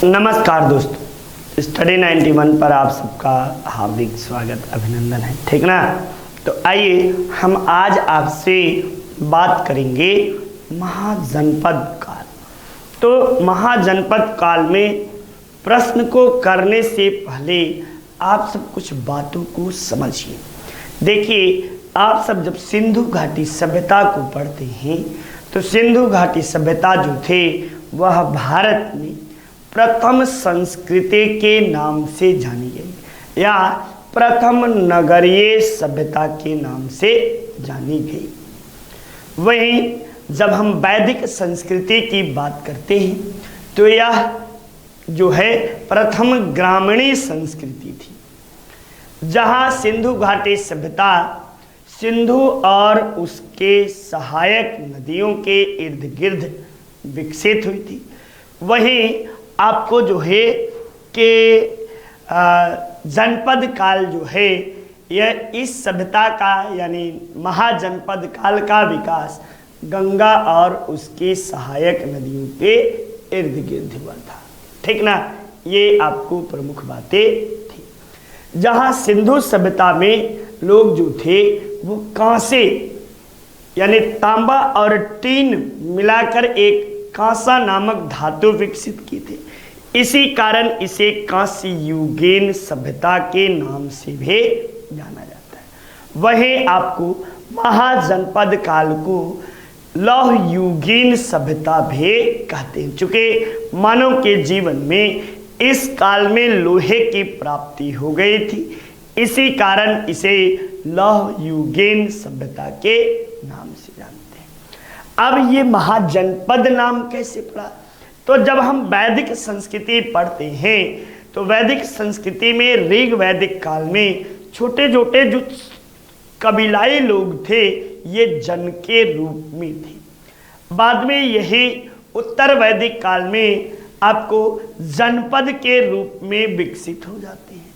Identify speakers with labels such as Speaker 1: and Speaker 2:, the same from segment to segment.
Speaker 1: नमस्कार दोस्तों, स्टडी 91 पर आप सबका हार्दिक स्वागत अभिनंदन है। ठीक ना। तो आइए हम आज आपसे बात करेंगे महाजनपद काल। तो महाजनपद काल में प्रश्न को करने से पहले आप सब कुछ बातों को समझिए। देखिए, आप सब जब सिंधु घाटी सभ्यता को पढ़ते हैं तो सिंधु घाटी सभ्यता जो थे वह भारत में प्रथम संस्कृति के नाम से जानी गई या प्रथम नगरीय सभ्यता के नाम से जानी गई। वहीं जब हम वैदिक संस्कृति की बात करते हैं तो यह जो है प्रथम ग्रामीणी संस्कृति थी, जहां सिंधु घाटी सभ्यता सिंधु और उसके सहायक नदियों के इर्द गिर्द विकसित हुई थी। वहीं आपको जो है कि जनपद काल जो है यह इस सभ्यता का यानी महाजनपद काल का विकास गंगा और उसकी सहायक नदियों के इर्द गिर्द हुआ था। ठीक ना। ये आपको प्रमुख बातें थी। जहाँ सिंधु सभ्यता में लोग जो थे वो कांसे यानी तांबा और टीन मिलाकर एक कांसा नामक धातु विकसित की थी। इसी कारण इसे कांस्य युगीन सभ्यता के नाम से भी जाना जाता है। वहीं आपको महाजनपद काल को लौह युगीन सभ्यता भी कहते हैं, चूंकि मानव के जीवन में इस काल में लोहे की प्राप्ति हो गई थी। इसी कारण इसे लौह युगीन सभ्यता के नाम से जानते हैं। अब ये महाजनपद नाम कैसे पड़ा? तो जब हम वैदिक संस्कृति पढ़ते हैं तो वैदिक संस्कृति में ऋग वैदिक काल में छोटे छोटे जो कबीलाई लोग थे ये जन के रूप में थे। बाद में यही उत्तर वैदिक काल में आपको जनपद के रूप में विकसित हो जाते हैं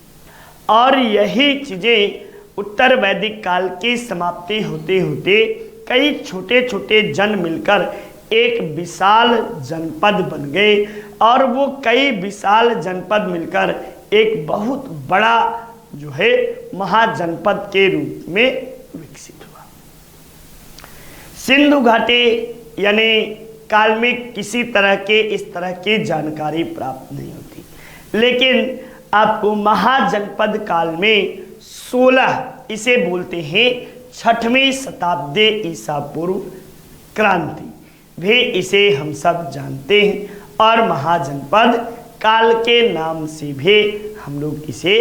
Speaker 1: और यही चीज़ें उत्तर वैदिक काल की समाप्ति होते होते कई छोटे छोटे जन मिलकर एक विशाल जनपद बन गए और वो कई विशाल जनपद मिलकर एक बहुत बड़ा जो है महाजनपद के रूप में विकसित हुआ। सिंधु घाटी यानी काल में किसी तरह के इस तरह की जानकारी प्राप्त नहीं होती, लेकिन आपको महाजनपद काल में 16 इसे बोलते हैं 6वीं शताब्दी ईसा पूर्व क्रांति भी इसे हम सब जानते हैं और महाजनपद काल के नाम से भी हम लोग इसे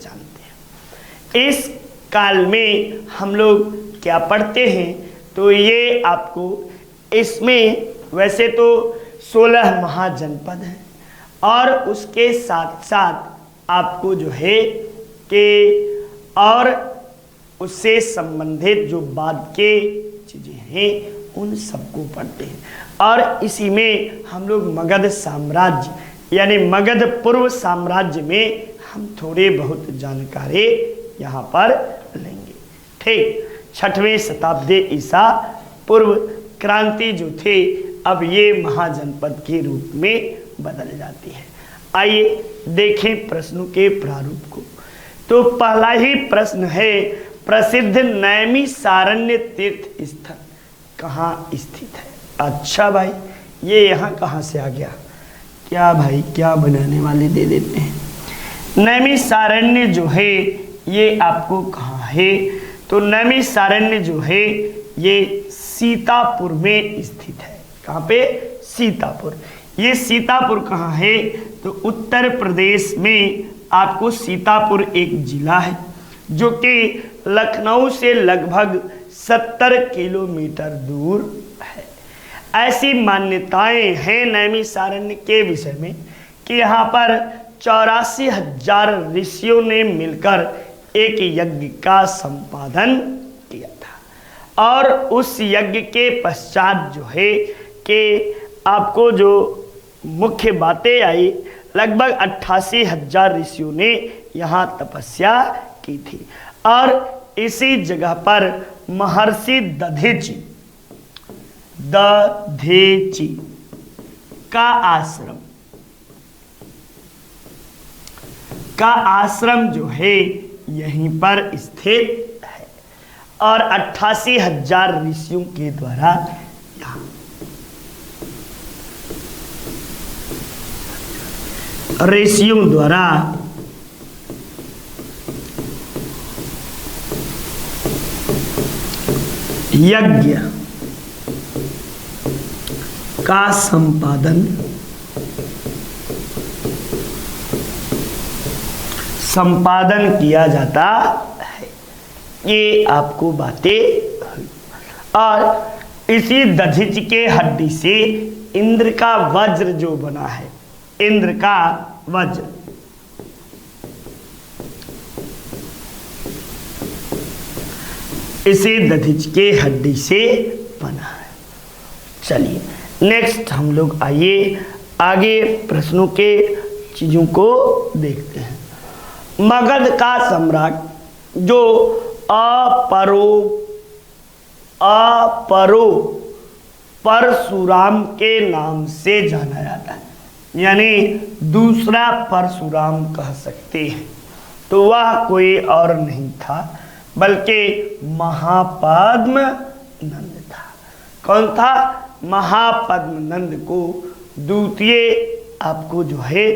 Speaker 1: जानते हैं। इस काल में हम लोग क्या पढ़ते हैं तो ये आपको इसमें वैसे तो 16 महाजनपद हैं और उसके साथ साथ आपको जो है कि और उससे संबंधित जो बाद के चीज़ें हैं उन सबको पढ़ते हैं। और इसी में हम लोग मगध साम्राज्य यानी मगध पूर्व साम्राज्य में हम थोड़े बहुत जानकारी यहाँ पर लेंगे। ठीक, 6वीं शताब्दी ईसा पूर्व क्रांति जो थे अब ये महाजनपद के रूप में बदल जाती है। आइए देखें प्रश्नों के प्रारूप को। तो पहला ही प्रश्न है, प्रसिद्ध नैमिषारण्य तीर्थ स्थल कहाँ स्थित है? अच्छा भाई, ये यहाँ कहाँ से आ गया? क्या भाई, क्या बनाने वाले दे देते हैं। नैमिषारण्य जो है ये आपको कहाँ है? तो नैमिषारण्य जो है ये सीतापुर में स्थित है। कहाँ पे? सीतापुर। ये सीतापुर कहाँ है? तो उत्तर प्रदेश में आपको सीतापुर एक जिला है जो कि लखनऊ से लगभग 70 किलोमीटर दूर है। ऐसी मान्यताएं हैं नैमिषारण्य के विषय में कि यहाँ पर 84,000 ऋषियों ने मिलकर एक यज्ञ का संपादन किया था और उस यज्ञ के पश्चात जो है कि आपको जो मुख्य बातें आई, लगभग 88,000 ऋषियों ने यहाँ तपस्या की थी और इसी जगह पर महर्षि दधीचि का आश्रम का आश्रम जो है यहीं पर स्थित है और 88,000 ऋषियों के द्वारा यहाँ ऋषियों द्वारा यज्ञ का संपादन किया जाता है। ये आपको बातें और इसी दधिच के हड्डी से इंद्र का वज्र जो बना है, इंद्र का वज्र, इसी दधिच के हड्डी से बना है। चलिए नेक्स्ट हम लोग आइए आगे प्रश्नों के चीजों को देखते हैं। मगध का सम्राट जो अपरो परशुराम के नाम से जाना जाता है, यानी दूसरा परशुराम कह सकते हैं, तो वह कोई और नहीं था बल्कि महापद्म नंद था। कौन था? महापद्म नंद को द्वितीय आपको जो है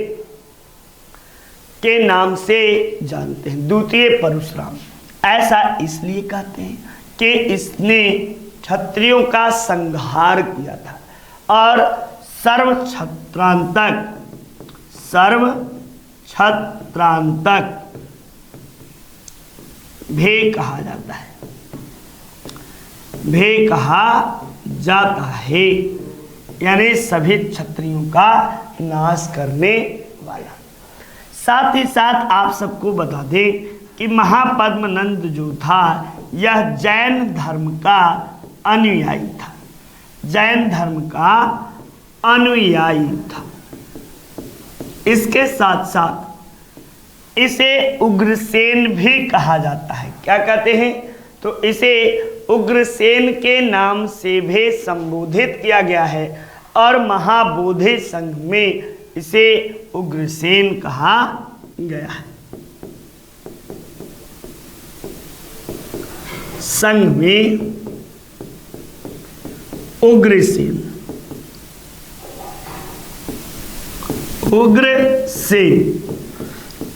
Speaker 1: के नाम से जानते हैं, द्वितीय परशुराम। ऐसा इसलिए कहते हैं कि इसने क्षत्रियों का संहार किया था और सर्व क्षत्रांतक भे कहा जाता है, भे कहा जाता है, यानी सभी क्षत्रियों का नाश करने वाला। साथ ही साथ आप सबको बता दें कि महापद्म नंद जो था यह जैन धर्म का अनुयायी था, जैन धर्म का अनुयायी था। इसके साथ साथ इसे उग्रसेन भी कहा जाता है। क्या कहते हैं? तो इसे उग्रसेन के नाम से भी संबोधित किया गया है और महाबोधि संघ में इसे उग्रसेन कहा गया है। संघ में उग्रसेन,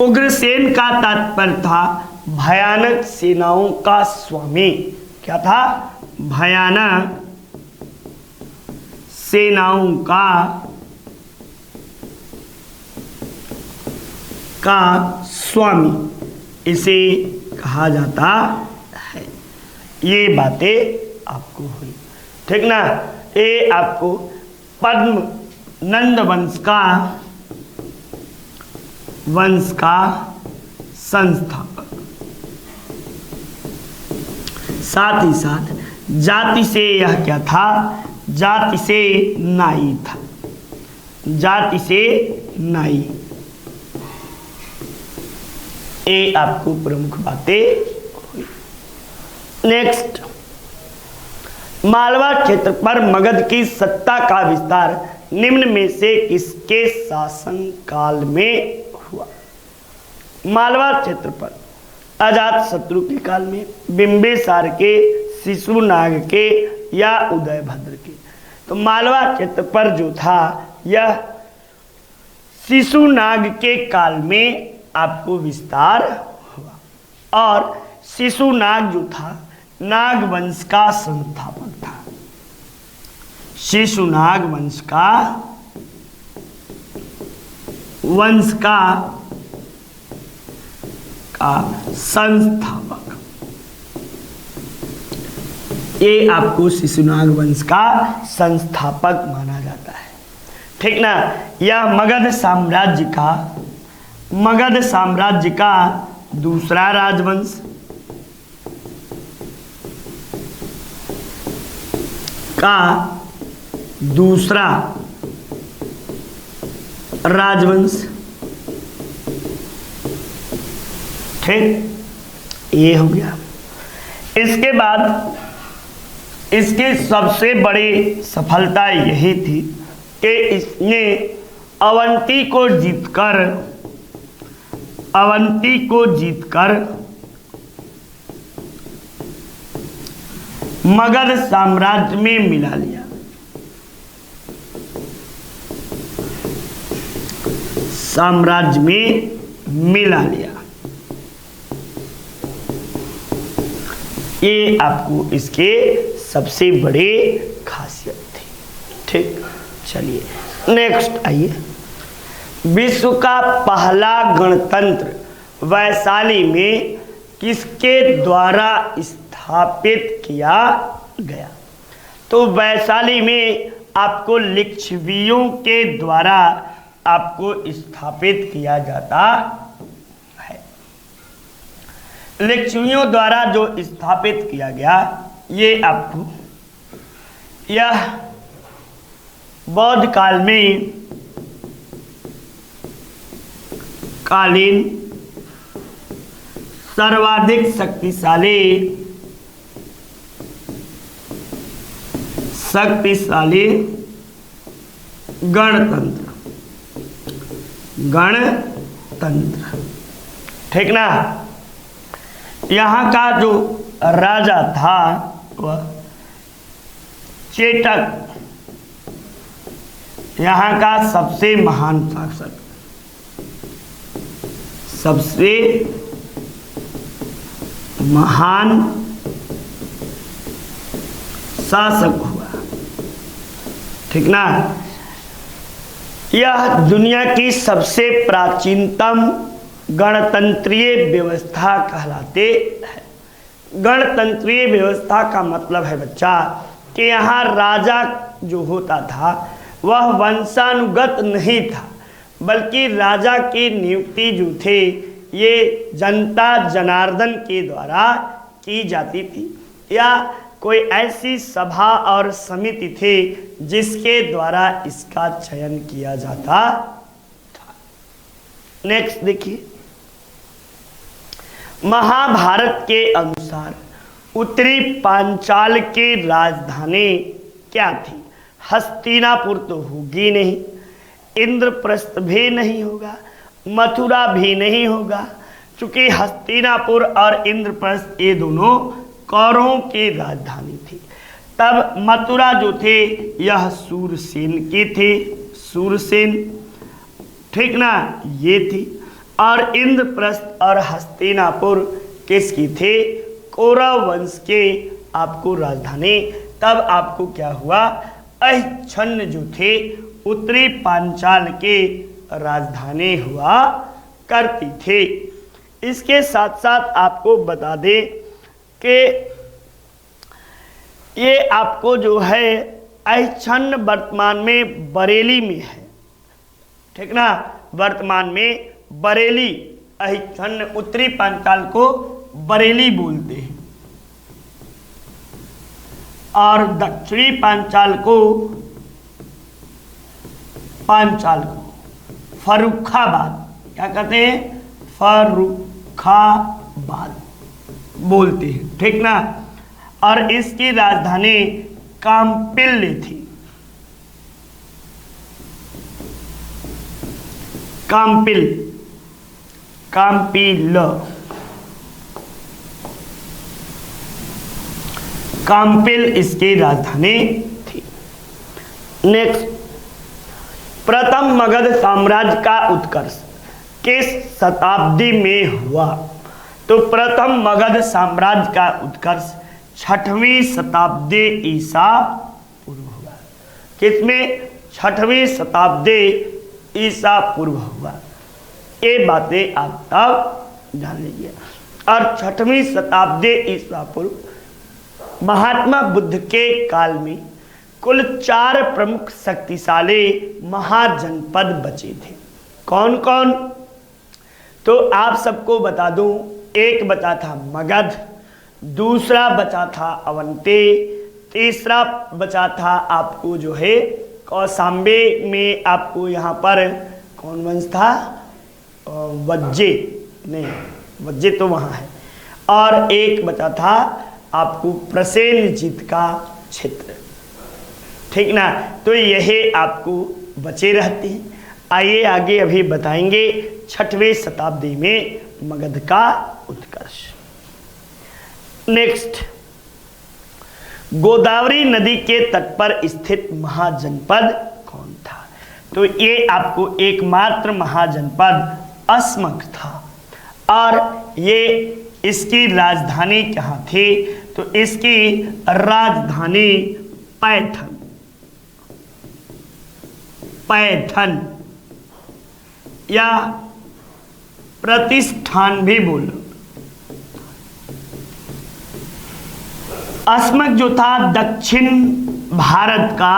Speaker 1: उग्रसेन का तात्पर्य था भयानक सेनाओं का स्वामी। क्या था? भयानक सेनाओं का स्वामी इसे कहा जाता है। ये बातें आपको हुई, ठीक ना? ये आपको पद्म नंद वंश का संस्थापक, साथ ही साथ जाति से यह क्या था? जाति से नाई था, जाति से नाई। ये आपको प्रमुख बातें हुई। नेक्स्ट, मालवा क्षेत्र पर मगध की सत्ता का विस्तार निम्न में से किसके शासन काल में हुआ? मालवा क्षेत्र पर अजातशत्रु के काल में, बिंबिसार के, शिशुनाग के या उदयभद्र के? तो मालवा क्षेत्र पर जो था यह शिशुनाग के काल में आपको विस्तार हुआ और शिशुनाग जो था नाग वंश का संस्थापक था। शिशुनाग वंश का संस्थापक, ये आपको शिशुनाग वंश का संस्थापक माना जाता है, ठीक ना? यह मगध साम्राज्य का दूसरा राजवंश का दूसरा राजवंश, ठीक? ये हो गया। इसके बाद इसकी सबसे बड़ी सफलता यही थी कि इसने अवंती को जीतकर अवंती को जीतकर मगध साम्राज्य में मिला लिया। साम्राज्य में मिला लिया। ये आपको इसके सबसे बड़े खासियत थी। ठीक, चलिए नेक्स्ट आइए। विश्व का पहला गणतंत्र वैशाली में किसके द्वारा स्थापित किया गया? तो वैशाली में आपको लिच्छवियों के द्वारा आपको स्थापित किया जाता है। लिच्छवियों द्वारा जो स्थापित किया गया, ये आपको यह बौद्ध काल में कालीन सर्वाधिक शक्तिशाली गणतंत्र, ठीक ना। यहाँ का जो राजा था वह चेटक, यहाँ का सबसे महान शासक, सबसे महान शासक हुआ, ठीक ना। यह दुनिया की सबसे प्राचीनतम गणतंत्रीय व्यवस्था कहलाते हैं। गणतंत्रीय व्यवस्था का मतलब है बच्चा कि यहाँ राजा जो होता था वह वंशानुगत नहीं था, बल्कि राजा की नियुक्ति जो थे ये जनता जनार्दन के द्वारा की जाती थी, या कोई ऐसी सभा और समिति थे जिसके द्वारा इसका चयन किया जाता था। नेक्स्ट देखिए, महाभारत के अनुसार उत्तरी पांचाल की राजधानी क्या थी? हस्तिनापुर तो होगी नहीं, इंद्रप्रस्थ भी नहीं होगा, मथुरा भी नहीं होगा, क्योंकि हस्तिनापुर और इंद्रप्रस्थ ये दोनों कौरवों की राजधानी थी। तब मथुरा जो थे यह सूरसेन की थे, सूरसेन, ठीक ना, ये थी। और इंद्रप्रस्थ और हस्तिनापुर किसकी थे? कौरव वंश के आपको राजधानी। तब आपको क्या हुआ? अहिच्छन्न जो थे उत्तरी पांचाल के राजधानी हुआ करती थे। इसके साथ साथ आपको बता दें कि ये आपको जो है अहिच्छन्न वर्तमान में बरेली में है, ठीक ना। वर्तमान में बरेली, अहिच्छन्न उत्तरी पांचाल को बरेली बोलते हैं और दक्षिणी पांचाल को फर्रुखाबाद, क्या कहते हैं? फर्रुखाबाद बोलते हैं, ठीक ना। और इसकी राजधानी काम्पिल थी, काम्पिल इसकी राजधानी थी। नेक्स्ट, प्रथम मगध साम्राज्य का उत्कर्ष किस शताब्दी में हुआ? तो प्रथम मगध साम्राज्य का उत्कर्ष 6वीं शताब्दी ईसा पूर्व हुआ। किसमें? 6वीं शताब्दी ईसा पूर्व हुआ। ये बातें आप तब जान लीजिए। और 6वीं शताब्दी ईसा पूर्व महात्मा बुद्ध के काल में कुल 4 प्रमुख शक्तिशाली महाजनपद बचे थे। कौन कौन? तो आप सबको बता दूं, एक बचा था मगध, दूसरा बचा था अवंती, तीसरा बचा था आपको जो है कौशाम्बी में आपको यहाँ पर कौन वंश था? वज्जे, नहीं वज्जे तो वहाँ है, और एक बचा था आपको प्रसेनजीत का क्षेत्र, ठीक ना। तो यही आपको बचे रहते हैं। आइए आगे अभी बताएंगे 6वीं शताब्दी में मगध का उत्कर्ष। नेक्स्ट, गोदावरी नदी के तट पर स्थित महाजनपद कौन था? तो ये आपको एकमात्र महाजनपद अस्मक था। और ये इसकी राजधानी कहाँ थी? तो इसकी राजधानी पैठन, पैठन या प्रतिष्ठान भी बोलो। अस्मक जो था दक्षिण भारत का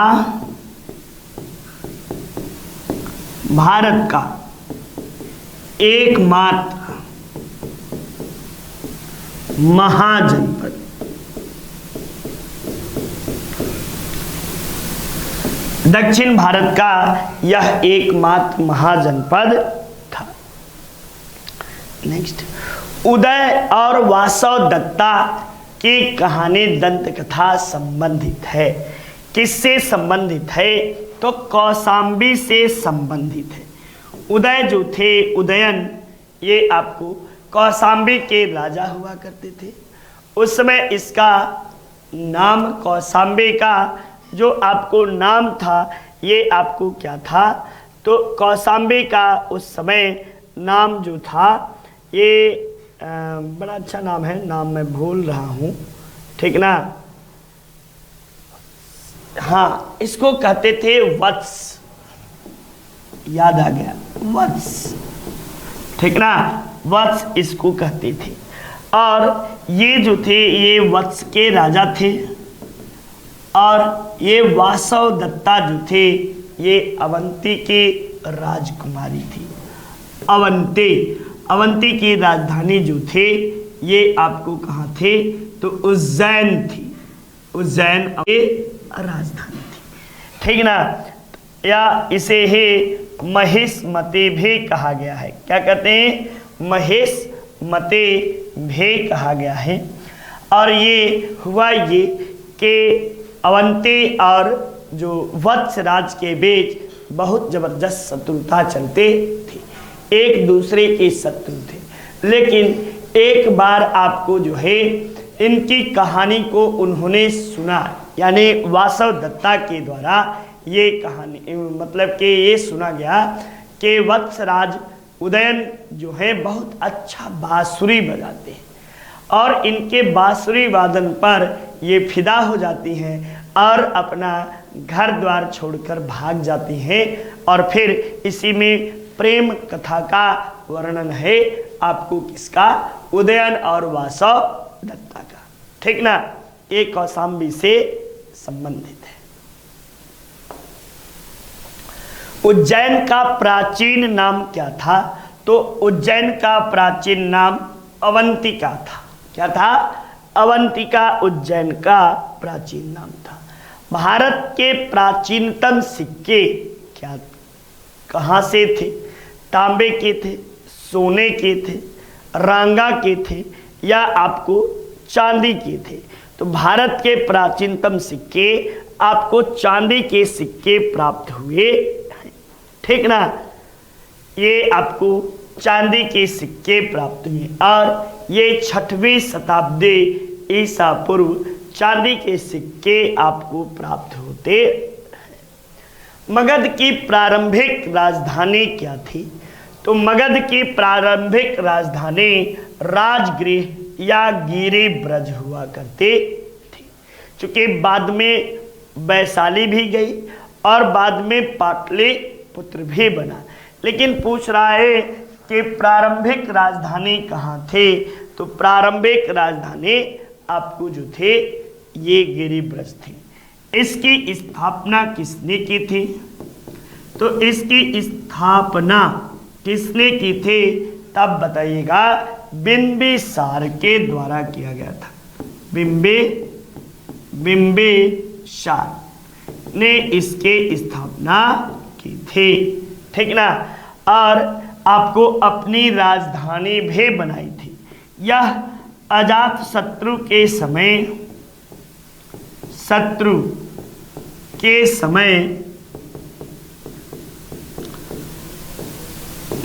Speaker 1: एकमात्र महाजनपद, दक्षिण भारत का यह एकमात्र महाजनपद था। नेक्स्ट, उदय और वासव दत्ता की कहानी दंत कथा संबंधित है। किससे संबंधित है? तो कौशाम्बी से संबंधित है। उदय जो थे, उदयन, ये आपको कौशाम्बी के राजा हुआ करते थे। उस समय इसका नाम कौशाम्बी का जो आपको नाम था, ये आपको क्या था? तो कौशाम्बी का उस समय नाम जो था, ये बड़ा अच्छा नाम है, नाम मैं भूल रहा हूँ, ठीक ना? हाँ, इसको कहते थे वत्स, याद आ गया, वत्स, ठीक ना? वत्स इसको कहते थे। और ये जो थे, ये वत्स के राजा थे। और ये वासव दत्ता जो थे, ये अवंती की राजकुमारी थी। अवंती की राजधानी जो थे, ये आपको कहाँ थे? तो उज्जैन थी। उज्जैन की राजधानी थी, ठीक ना? या इसे ही महिष्मति भी कहा गया है। क्या कहते हैं? महिष्मति भी कहा गया है। और ये हुआ ये कि अवंती और जो वत्स राज के बीच बहुत जबरदस्त शत्रुता चलते थी, एक दूसरे के शत्रु थे। लेकिन एक बार आपको जो है इनकी कहानी को उन्होंने सुना, यानी वासव दत्ता के द्वारा ये कहानी, मतलब कि ये सुना गया कि वत्सराज उदयन जो है बहुत अच्छा बांसुरी बजाते हैं और इनके बांसुरी वादन पर ये फिदा हो जाती हैं और अपना घर द्वार छोड़कर भाग जाती हैं। और फिर इसी में प्रेम कथा का वर्णन है आपको, किसका? उदयन और वासव दत्ता का, ठीक ना? ये कौशाम्बी से संबंधित है। उज्जैन का प्राचीन नाम क्या था? तो उज्जैन का प्राचीन नाम अवंतिका था। क्या था? अवंतिका उज्जैन का प्राचीन नाम था। भारत के प्राचीनतम सिक्के क्या कहाँ से थे? तांबे के थे, सोने के थे, रांगा के थे या आपको चांदी के थे? तो भारत के प्राचीनतम सिक्के आपको चांदी के सिक्के प्राप्त हुए, ठीक ना? ये आपको चांदी के सिक्के प्राप्त हुए और ये 6वीं शताब्दी ईसा पूर्व चांदी के सिक्के आपको प्राप्त होते। मगध की प्रारंभिक राजधानी क्या थी? तो मगध की प्रारंभिक राजधानी राजगृह या गिरिब्रज हुआ करते थे। चूंकि बाद में वैशाली भी गई और बाद में पाटलिपुत्र भी बना, लेकिन पूछ रहा है कि प्रारंभिक राजधानी कहाँ थे? तो प्रारंभिक राजधानी आपको जो थे ये गिरिब्रज थी। इसकी स्थापना किसने की थी? तो इसकी स्थापना किसने की थी? तब बताइएगा। बिंबिसार के द्वारा किया गया था। बिंबिसार ने इसके स्थापना की थी, ठीक ना? और आपको अपनी राजधानी भी बनाई थी। यह अजात शत्रु के समय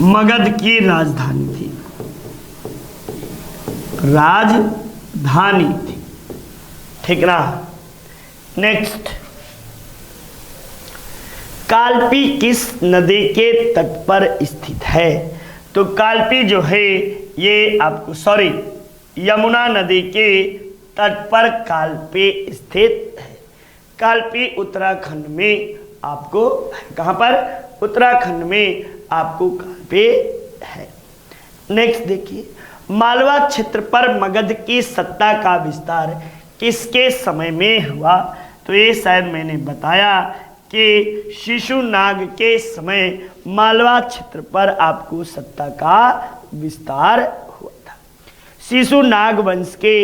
Speaker 1: मगध की राजधानी थी, राजधानी थी। ठीक ना। नेक्स्ट, कालपी किस नदी के तट पर स्थित है? तो कालपी जो है ये आपको यमुना नदी के तट पर कालपी स्थित है। कालपी उत्तराखंड में आपको, कहाँ पर? उत्तराखंड में आपको कालपी है। नेक्स्ट देखिए, मालवा क्षेत्र पर मगध की सत्ता का विस्तार किसके समय में हुआ? तो ये शायद मैंने बताया कि शिशुनाग के समय मालवा क्षेत्र पर आपको सत्ता का विस्तार हुआ था। शिशुनाग वंश के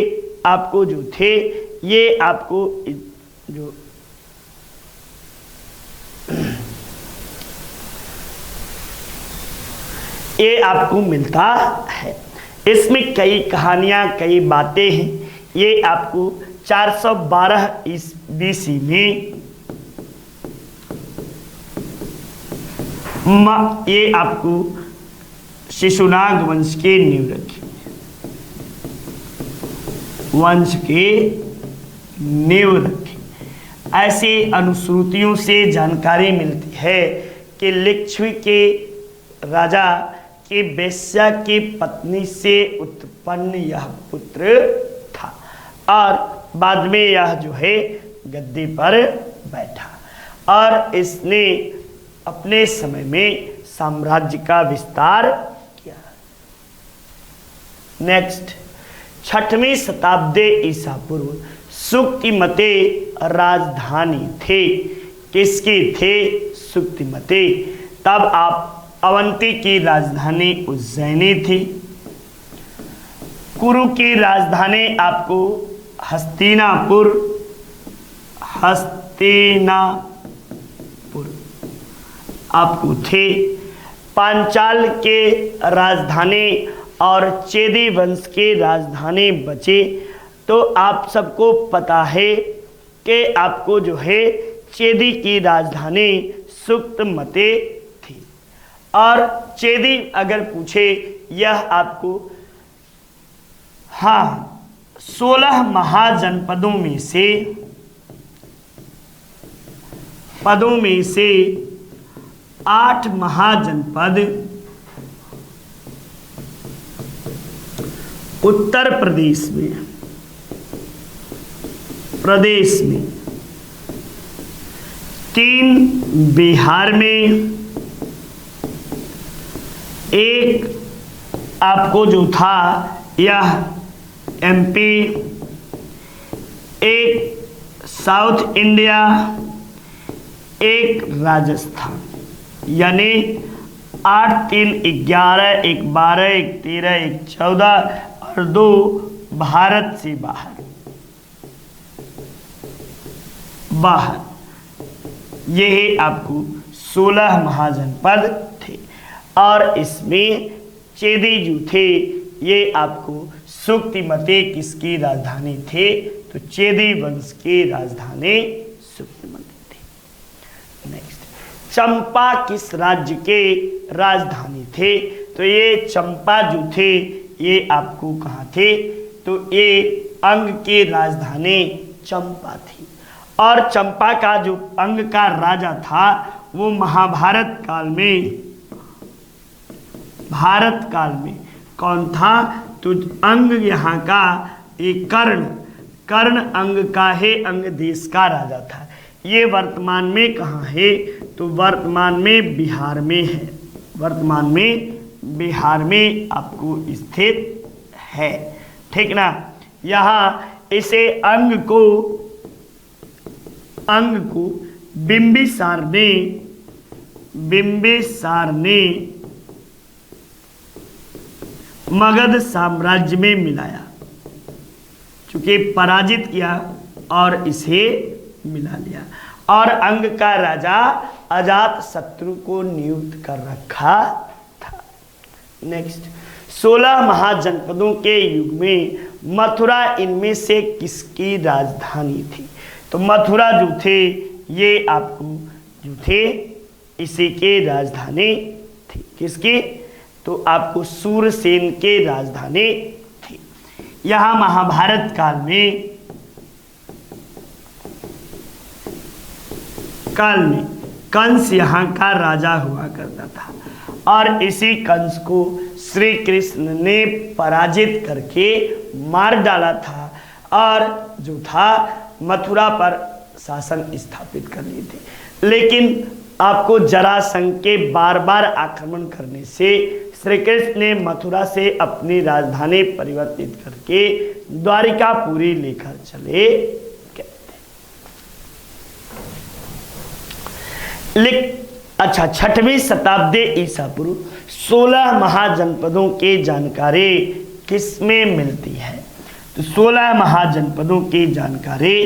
Speaker 1: आपको जो थे, ये आपको जो ये आपको मिलता है। इसमें कई कहानियां, कई बातें हैं। ये आपको 412 BC में ये आपको शिशुनाग वंश के नींव रखी, वंश के नींव रखी। ऐसे अनुश्रुतियों से जानकारी मिलती है कि लिच्छवी के राजा की वेश्या की पत्नी से उत्पन्न यह पुत्र था और बाद में यह जो है गद्दी पर बैठा और इसने अपने समय में साम्राज्य का विस्तार किया। नेक्स्ट, 6वीं शताब्दी ईसा पूर्व सुक्तिमते राजधानी थे। किसकी थे? सुक्तिमते। तब आप अवंती की राजधानी उज्जैनी थी। कुरु की राजधानी आपको हस्तिनापुर आपको थे। पांचाल के राजधानी और चेदी वंश के राजधानी बचे। तो आप सबको पता है कि आपको जो है चेदी की राजधानी सुक्तमते थी। और चेदी अगर पूछे, यह आपको 16 महाजनपदों में से 8 महाजनपद उत्तर प्रदेश में 3 बिहार में, एक आपको जो था यह MP, एक साउथ इंडिया, एक राजस्थान। यानी 8, 3, 11, 1, 12, 1, 13, 1, 14 और 2 भारत से बाहर। यही आपको 16 महाजनपद थे और इसमें चेदी जो थे ये आपको सुक्तिमते किसकी राजधानी थे? तो चेदी वंश की राजधानी सुक्तिमते थी। नेक्स्ट, चंपा किस राज्य के राजधानी थे? तो ये चंपा जो थे ये आपको कहाँ थे? तो ये अंग की राजधानी चंपा थी। और चंपा का जो अंग का राजा था वो महाभारत काल में कौन था? तो अंग यहाँ का एक कर्ण अंग का है, अंग देश का राजा था। ये वर्तमान में कहाँ है? तो वर्तमान में बिहार में है। वर्तमान में बिहार में आपको स्थित है। ठीक ना। यहाँ इसे अंग को बिंबिसार ने मगध साम्राज्य में मिलाया, चूंकि पराजित किया और इसे मिला लिया। और अंग का राजा अजात शत्रु को नियुक्त कर रखा था। नेक्स्ट, 16 महाजनपदों के युग में मथुरा इनमें से किसकी राजधानी थी? तो मथुरा जो थे ये आपको जो थे इसी के राजधानी थी। किसकी? तो आपको सूरसेन के राजधानी थी। यहाँ महाभारत काल में कंस यहाँ का राजा हुआ करता था और इसी कंस को श्री कृष्ण ने पराजित करके मार डाला था और जो था मथुरा पर शासन स्थापित कर लिए थे। लेकिन आपको जरासंध के बार बार आक्रमण करने से श्री कृष्ण ने मथुरा से अपनी राजधानी परिवर्तित करके द्वारिकापुरी लेकर चले गए थे। अच्छा, 6वीं शताब्दी ईसा पूर्व 16 महाजनपदों की जानकारी किसमें मिलती है? तो 16 महाजनपदों की जानकारी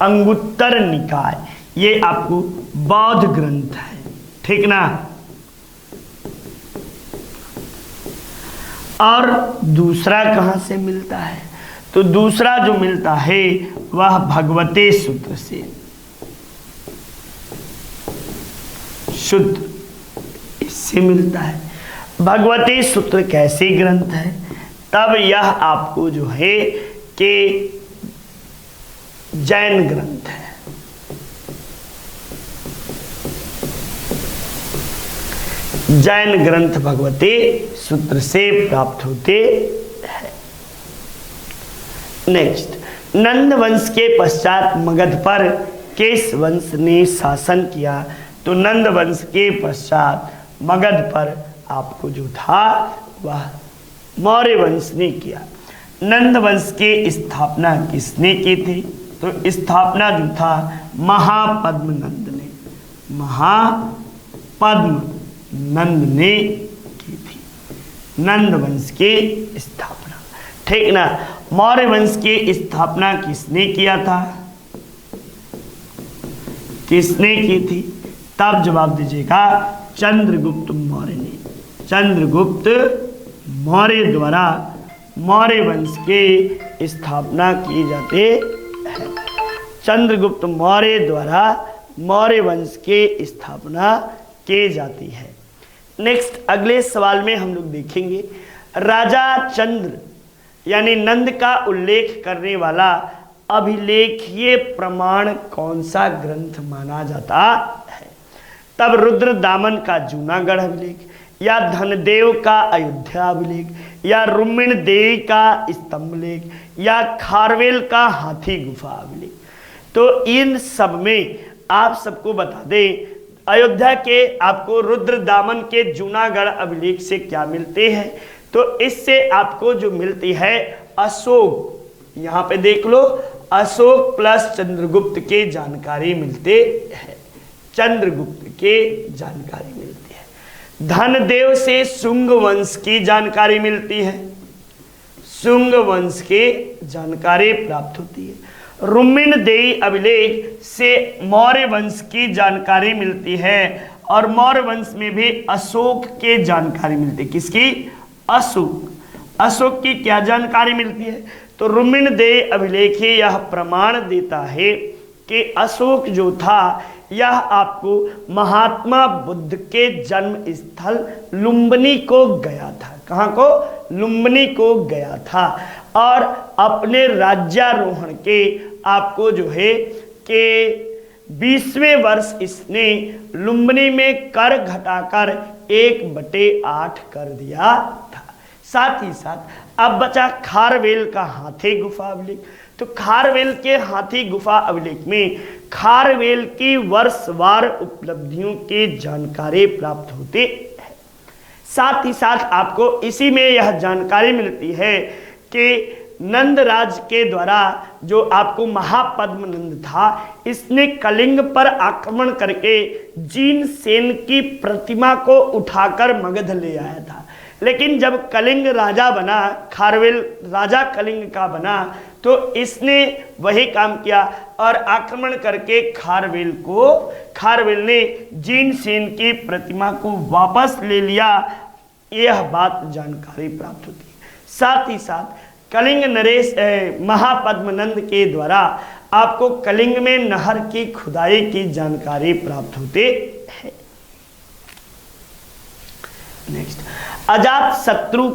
Speaker 1: अंगुत्तर निकाय, ये आपको बौद्ध ग्रंथ है, ठीक ना। और दूसरा कहां से मिलता है? तो दूसरा जो मिलता है वह भगवते सूत्र से, शुद्ध इससे मिलता है। भगवती सूत्र कैसे ग्रंथ है? तब यह आपको जो है कि जैन ग्रंथ है। जैन ग्रंथ भगवती सूत्र से प्राप्त होते हैं। नेक्स्ट, नंद वंश के पश्चात मगध पर किस वंश ने शासन किया? तो नंद वंश के पश्चात मगध पर आपको जो था वह मौर्य वंश ने किया। नंद वंश की स्थापना किसने की थी? तो स्थापना जो था महापद्म नंद ने, महापद्म नंद ने की थी नंद वंश की स्थापना, ठीक ना। मौर्य वंश की स्थापना किसने किया था? किसने की थी? तब जवाब दीजिएगा चंद्रगुप्त मौर्य ने। चंद्रगुप्त मौर्य द्वारा मौर्य वंश की स्थापना की जाती है। चंद्रगुप्त मौर्य द्वारा मौर्य वंश की स्थापना की जाती है। नेक्स्ट, अगले सवाल में हम लोग देखेंगे राजा चंद्र यानी नंद का उल्लेख करने वाला अभिलेखीय प्रमाण कौन सा ग्रंथ माना जाता है? तब रुद्रदामन का जूनागढ़ अभिलेख, या धनदेव का अयोध्या अभिलेख, या रुक्मिणी देवी का स्तंभ लेख, या खारवेल का हाथी गुफा अभिलेख। तो इन सब में आप सबको बता दें, अयोध्या के आपको रुद्रदामन के जूनागढ़ अभिलेख से क्या मिलते हैं? तो इससे आपको जो मिलती है अशोक, यहाँ पे देख लो, अशोक प्लस चंद्रगुप्त के जानकारी मिलते हैं। चंद्रगुप्त के जानकारी मिलती है। धनदेव से शुंग वंश की जानकारी मिलती है, शुंग वंश की जानकारी प्राप्त होती है। रुक्मिणी देवी अभिलेख से मौर्य वंश की जानकारी मिलती है और मौर्य वंश में भी अशोक के जानकारी मिलती है। किसकी? अशोक। अशोक की क्या जानकारी मिलती है? तो रुक्मिणी देवी अभिलेख यह प्रमाण देता है कि अशोक जो था यह आपको महात्मा बुद्ध के जन्म स्थल लुम्बिनी को गया था। कहाँ को? लुम्बिनी को गया था और अपने राज्यारोहण के आपको जो है कि 20वें वर्ष इसने लुम्बिनी में कर घटाकर 1/8 कर दिया था। साथ ही साथ अब बचा खारवेल का हाथी गुफा अभिलेख। तो खारवेल के हाथी गुफा अभिलेख में खारवेल की वर्षवार उपलब्धियों की जानकारी प्राप्त होती है। साथ ही साथ आपको इसी में यह जानकारी मिलती है कि नंदराज के द्वारा जो आपको महापद्म नंद था, इसने कलिंग पर आक्रमण करके जीन सेन की प्रतिमा को उठाकर मगध ले आया था। लेकिन जब कलिंग राजा बना, खारवेल राजा कलिंग का बना, तो इसने वही काम किया और आक्रमण करके खारवेल ने जीन सेन की प्रतिमा को वापस ले लिया। यह बात जानकारी प्राप्त होती है। साथ ही साथ कलिंग नरेश महापद्मनंद के द्वारा आपको कलिंग में नहर की खुदाई की जानकारी प्राप्त होती है। नेक्स्ट, अजात शत्रु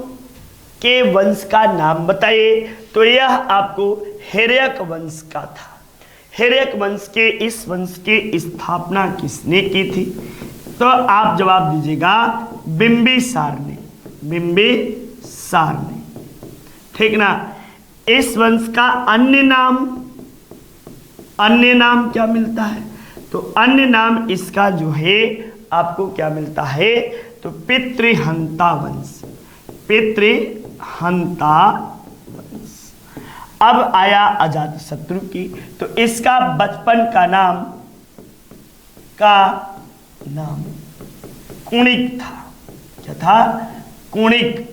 Speaker 1: के वंश का नाम बताइए। तो यह आपको हिरण्यक वंश का था। हिरण्यक वंश के इस वंश की स्थापना किसने की थी? तो आप जवाब दीजिएगा बिंबिसार ने, बिंबिसार ने, ठीक ना। इस वंश का अन्य नाम क्या मिलता है? तो अन्य नाम इसका जो है आपको क्या मिलता है? तो पितृहंता वंश, पितृहंता वंश। अब आया अजातशत्रु की, तो इसका बचपन का नाम कुणिक था। क्या था? कुणिक।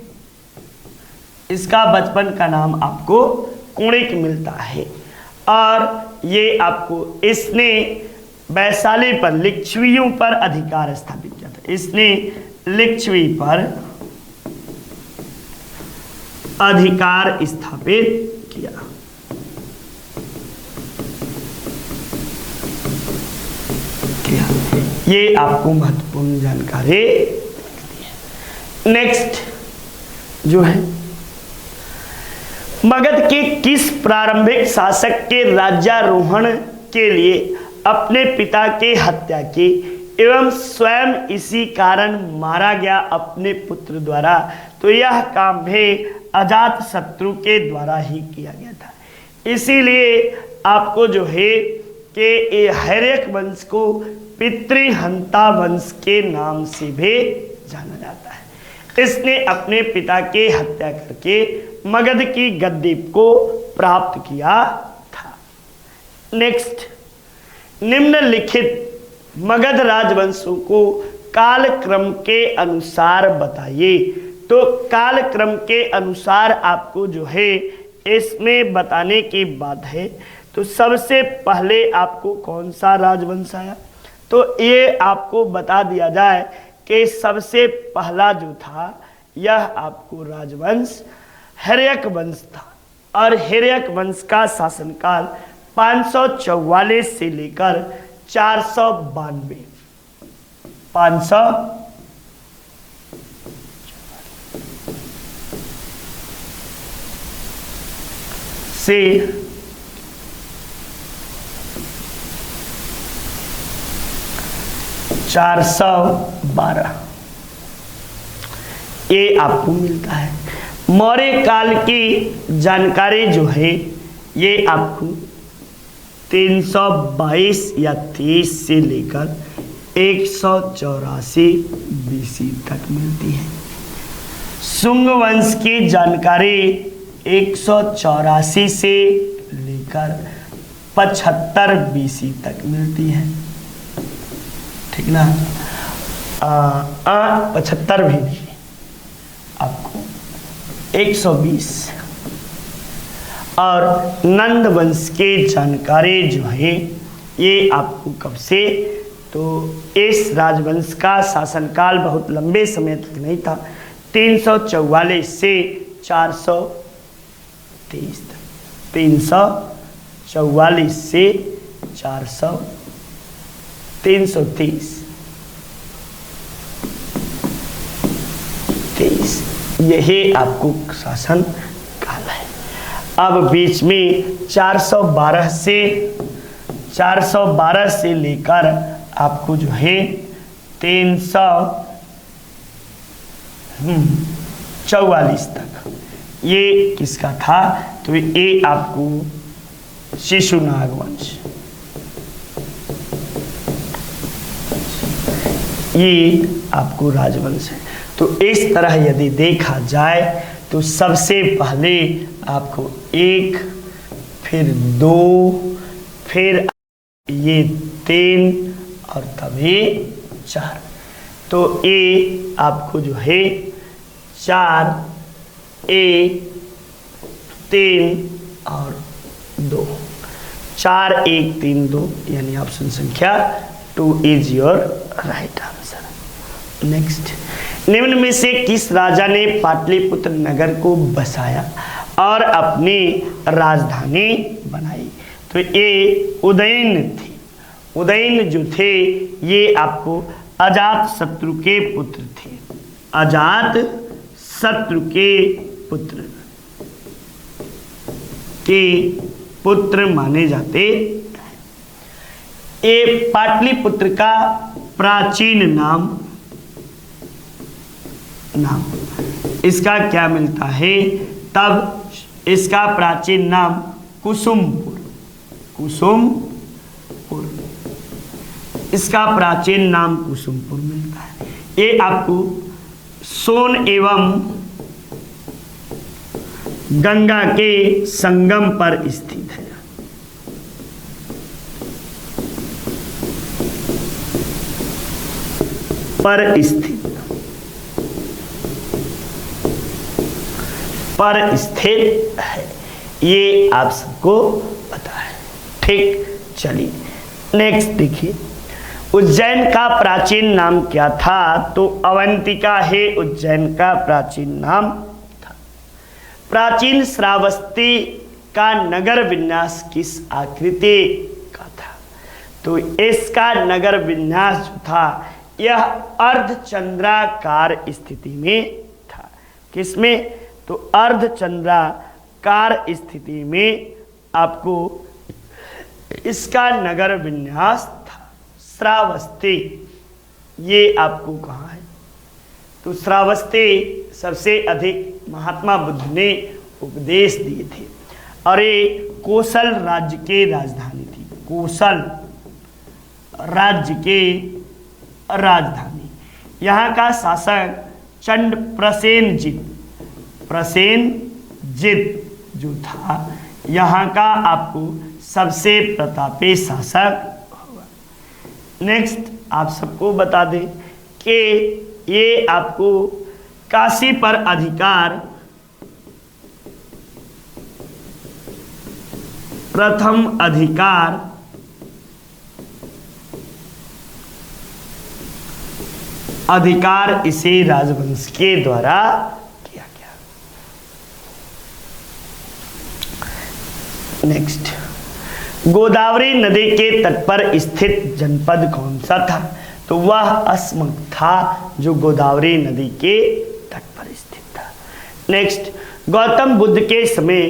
Speaker 1: इसका बचपन का नाम आपको कुणिक मिलता है। और ये आपको इसने वैशाली पर, लिच्छवियों पर अधिकार स्थापित किया था। इसने लिच्छवी पर अधिकार स्थापित किया। ये आपको महत्वपूर्ण जानकारी। नेक्स्ट जो है, मगध के किस प्रारंभिक शासक के राज्यारोहण के लिए अपने पिता की हत्या की एवं स्वयं इसी कारण मारा गया अपने पुत्र द्वारा? तो यह काम भी अजातशत्रु के द्वारा ही किया गया था। इसीलिए आपको जो है कि हिरण्यक वंश को पितृहंता वंश के नाम से भी जाना जाता है। इसने अपने पिता की हत्या करके मगध की गद्दी को प्राप्त किया था। नेक्स्ट, निम्नलिखित मगध राजवंशों को कालक्रम के अनुसार बताइए। तो कालक्रम के अनुसार आपको जो है इसमें बताने की बात है। तो सबसे पहले आपको कौन सा राजवंश आया? तो ये आपको बता दिया जाए कि सबसे पहला जो था यह आपको राजवंश हिरण्यक वंश था। और हिरण्यक वंश का शासनकाल 544 से लेकर 492 से 412 ये आपको मिलता है। मौर्य काल की जानकारी जो है ये आपको 322 या 23 से लेकर 184 BC तक मिलती है। शुंग वंश की जानकारी 184 से लेकर 75 BC तक मिलती है, ठीक ना। 75 भी नहीं, आपको 120। और नंद वंश की जानकारी जो है ये आपको कब से? तो इस राजवंश का शासनकाल बहुत लंबे समय तक नहीं था, 344 से 423 तक। 344 से 330 यही आपको शासन काल है। अब बीच में 412 से लेकर आपको जो है 344 तक ये किसका था? तो ये आपको शिशुनाग वंश, ये आपको राजवंश है। तो इस तरह यदि देखा जाए तो सबसे पहले आपको 1, फिर 2, फिर ये 3 और तब ये 4। तो ये आपको जो है 4, 1, 3 और 2, 4, 1, 3, 2 यानी ऑप्शन संख्या 2 is your right answer. Next, निम्न में से किस राजा ने पाटलिपुत्र नगर को बसाया और अपनी राजधानी बनाई? तो ये उदयन थे। उदयन जो थे ये आपको अजात शत्रु के पुत्र थे। अजात शत्रु के पुत्र माने जाते हैं। ये पाटलिपुत्र का प्राचीन नाम इसका क्या मिलता है? तब इसका प्राचीन नाम कुसुमपुर, इसका प्राचीन नाम कुसुमपुर मिलता है। ये आपको सोन एवं गंगा के संगम पर स्थित है। पर स्थित है, ये आप सबको पता है। ठीक, चलिए नेक्स्ट देखिए, उज्जैन का प्राचीन नाम क्या था? तो अवंतिका है उज्जैन का प्राचीन नाम था। प्राचीन श्रावस्ती का नगर विन्यास किस आकृति का था? तो इसका नगर विन्यास जो था यह अर्धचंद्राकार स्थिति में था। किसमें? तो अर्धचंद्राकार स्थिति में आपको इसका नगर विन्यास था। श्रावस्ती ये आपको कहाँ है? तो श्रावस्ती सबसे अधिक महात्मा बुद्ध ने उपदेश दिए थे और ये कोसल राज्य की राजधानी थी। कोसल राज्य की राजधानी। यहाँ का शासक चंड प्रसेनजित जो था यहाँ का आपको सबसे प्रतापी शासक होगा। नेक्स्ट आप सबको बता दें कि ये आपको काशी पर प्रथम अधिकार इसे राजवंश के द्वारा किया गया। नेक्स्ट, गोदावरी नदी के तट पर स्थित जनपद कौन सा था? तो वह अस्मक था जो गोदावरी नदी के तट पर स्थित था। नेक्स्ट, गौतम बुद्ध के समय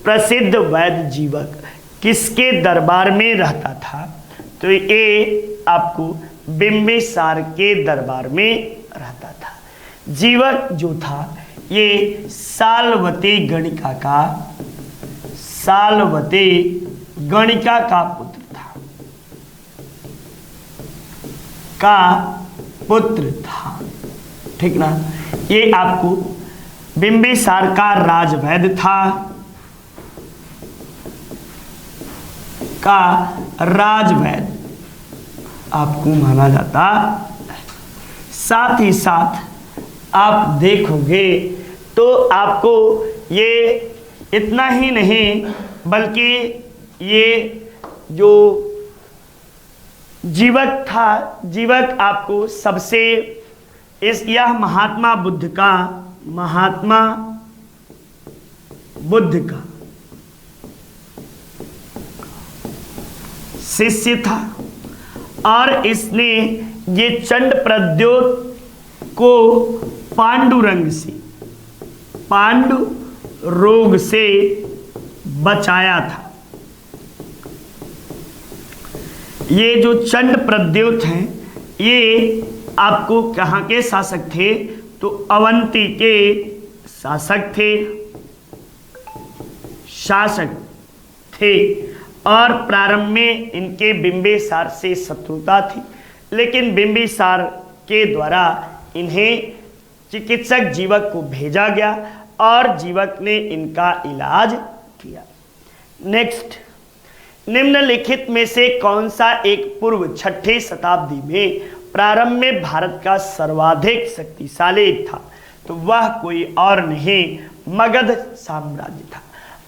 Speaker 1: प्रसिद्ध वैद्य जीवक किसके दरबार में रहता था? तो ये आपको बिंबिसार के दरबार में रहता था। जीवक जो था ये साल्वती गणिका का पुत्र था। ठीक ना? ये आपको बिंबिसार का राजवैद्य था, राजवैद्य आपको माना जाता है। साथ ही साथ आप देखोगे तो आपको ये इतना ही नहीं बल्कि ये जो जीवक था, जीवक आपको सबसे यह महात्मा बुद्ध का शिष्य था और इसने ये चंड प्रद्योत को पांडु रोग से बचाया था। ये जो चंड प्रद्योत हैं ये आपको कहाँ के शासक थे? तो अवंती के शासक थे और प्रारंभ में इनके बिंबिसार से शत्रुता थी, लेकिन बिंबिसार के द्वारा इन्हें चिकित्सक जीवक को भेजा गया और जीवक ने इनका इलाज किया। नेक्स्ट, निम्नलिखित में से कौन सा एक पूर्व 6ठी शताब्दी में प्रारंभ में भारत का सर्वाधिक शक्तिशाली था? तो वह कोई और नहीं मगध साम्राज्य था।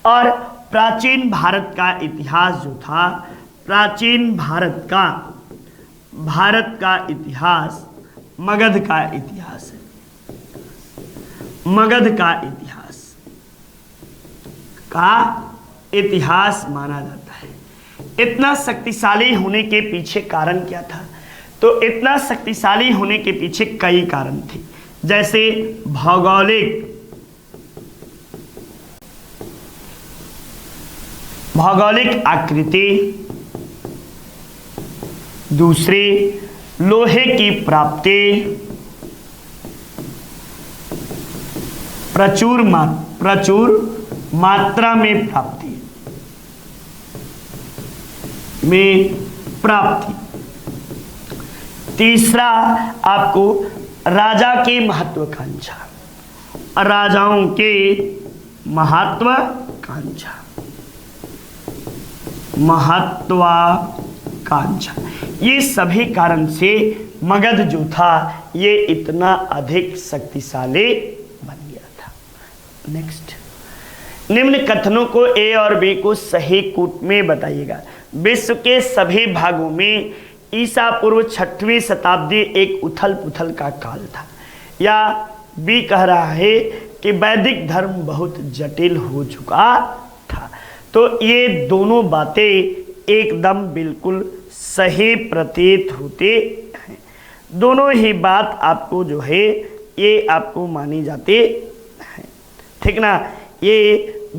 Speaker 1: और प्राचीन भारत का इतिहास जो था, प्राचीन भारत का इतिहास मगध का इतिहास है। मगध का इतिहास माना जाता है। इतना शक्तिशाली होने के पीछे कारण क्या था? तो इतना शक्तिशाली होने के पीछे कई कारण थे, जैसे भौगोलिक आकृति, दूसरी लोहे की प्राप्ति, प्रचुर मात्रा में प्राप्ति। तीसरा आपको राजा की महत्वाकांक्षा, राजाओं के महत्वाकांक्षा, ये सभी कारण से मगध जो था ये इतना अधिक शक्तिशाली बन गया था। नेक्स्ट, निम्न कथनों को ए और बी को सही कूट में बताइएगा। विश्व के सभी भागों में ईसा पूर्व 6वीं शताब्दी एक उथल पुथल का काल था, या बी कह रहा है कि वैदिक धर्म बहुत जटिल हो चुका था। तो ये दोनों बातें एकदम बिल्कुल सही प्रतीत होते हैं। दोनों ही बात आपको जो है ये आपको मानी जाती है, ठीक ना। ये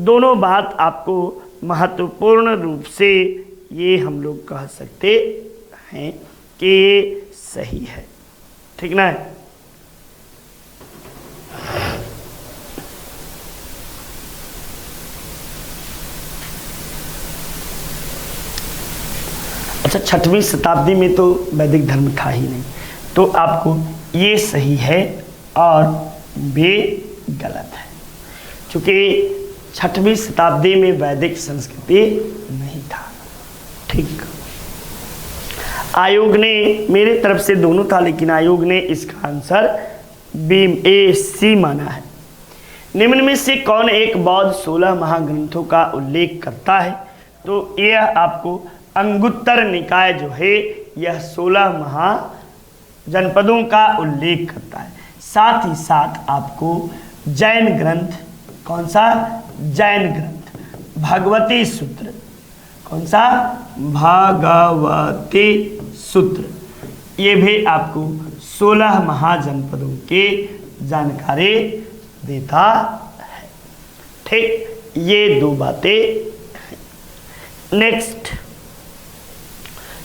Speaker 1: दोनों बात आपको महत्वपूर्ण रूप से ये हम लोग कह सकते हैं कि ये सही है, ठीक ना। अच्छा, 6वीं शताब्दी में तो वैदिक धर्म था ही नहीं, तो आपको ये सही है और बे गलत है, क्योंकि 6वीं शताब्दी में वैदिक संस्कृति नहीं था, ठीक। आयोग ने, मेरे तरफ से दोनों था लेकिन आयोग ने इसका आंसर बी ए सी माना है। निम्न में से कौन एक बौद्ध 16 महाग्रंथों का उल्लेख करता है? तो यह आपको अंगुत्तर निकाय जो है यह 16 महाजनपदों का उल्लेख करता है। साथ ही साथ आपको जैन ग्रंथ, कौन सा? जैन ग्रंथ भगवती सूत्र, कौन सा? भगवती सूत्र, ये भी आपको 16 महाजनपदों के जानकारी देता है, ठीक। ये दो बातें। नेक्स्ट,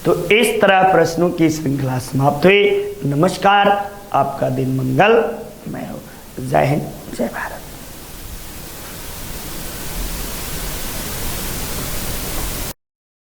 Speaker 1: तो इस तरह प्रश्नों की श्रृंखला समाप्त हुई। नमस्कार, आपका दिन मंगलमय हो। जय हिंद, जय भारत।